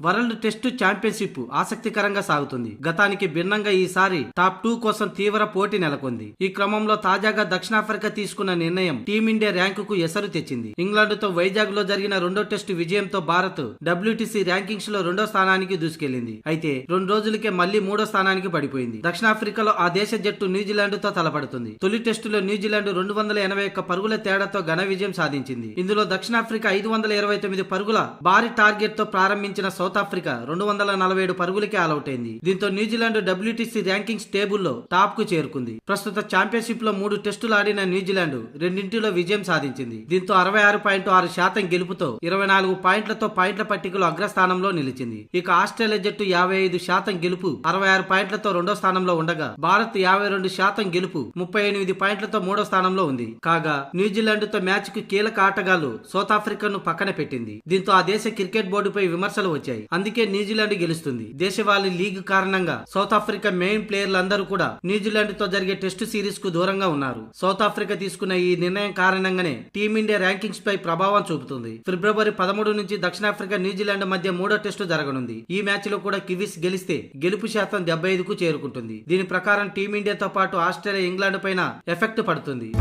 World test championship ఆసక్తికరంగా సాగుతుంది. గతానికి భిన్నంగా ఈసారి టాప్ 2 కోసం తీవ్ర పోటీ నెలకొంది. ఈ క్రమంలో తాజాగా దక్షిణాఫ్రికా తీసుకున్న నిర్ణయం టీమిండియా ర్యాంకుకు ఎసరు తెచ్చింది. ఇంగ్లాండ్తో వైజాగ్ లో జరిగిన రెండో టెస్టు విజయంతో భారత్ WTC ర్యాంకింగ్స్ లో 2వ స్థానానికి దూసుకెళ్లింది. అయితే 2 రోజులకే మళ్లీ 3వ స్థానానికి పడిపోయింది. దక్షిణాఫ్రికాలో ఆ దేశ జట్టు న్యూజిలాండ్ తో తలపడుతుంది. తొలి టెస్టులో న్యూజిలాండ్ 281 పరుగుల తేడాతో ఘన విజయం సాధించింది. ఇందులో దక్షిణాఫ్రికా 529 పరుగుల భారీ టార్గెట్ తో ప్రారంభించిన సౌత్ ఆఫ్రికా 247 పరుగులకే ఆలౌట్ అయింది. దీంతో న్యూజిలాండ్ WTC ర్యాంకింగ్స్ టేబుల్లో టాప్ కు చేరుకుంది. ప్రస్తుత ఛాంపియన్షిప్ లో 3 టెస్టులు ఆడిన న్యూజిలాండ్ రెండింటిలో విజయం సాధించింది. దీంతో 66.6% గెలుపుతో 24 పాయింట్లతో పాయింట్ల పట్టికలో అగ్రస్థానంలో నిలిచింది. ఇక ఆస్ట్రేలియా జట్టు 55% గెలుపు 66 పాయింట్లతో 2వ స్థానంలో ఉండగా భారత్ 52% గెలుపు 38 పాయింట్లతో 3వ స్థానంలో ఉంది. కాగా న్యూజిలాండ్ తో మ్యాచ్ కు కీలక ఆటగాళ్లు సౌత్ ఆఫ్రికాను పక్కన పెట్టింది. దీంతో ఆ దేశ క్రికెట్ బోర్డుపై విమర్శలు వచ్చాయి. అందుకే న్యూజిలాండ్ గెలుస్తుంది. దేశవాళీ లీగ్ కారణంగా సౌత్ ఆఫ్రికా మెయిన్ ప్లేయర్లందరూ కూడా న్యూజిలాండ్ తో జరిగే టెస్టు సిరీస్ కు దూరంగా ఉన్నారు. సౌత్ ఆఫ్రికా తీసుకున్న ఈ నిర్ణయం కారణంగానే టీమిండియా ర్యాంకింగ్స్ పై ప్రభావం చూపుతుంది. ఫిబ్రవరి 13 నుంచి దక్షిణాఫ్రికా న్యూజిలాండ్ మధ్య 3వ టెస్టు జరగనుంది. ఈ మ్యాచ్ లో కూడా కివీస్ గెలిస్తే గెలుపు శాతం 75కు చేరుకుంటుంది. దీని ప్రకారం టీమిండియాతో పాటు ఆస్ట్రేలియా, ఇంగ్లాండ్ పైన ఎఫెక్ట్ పడుతుంది.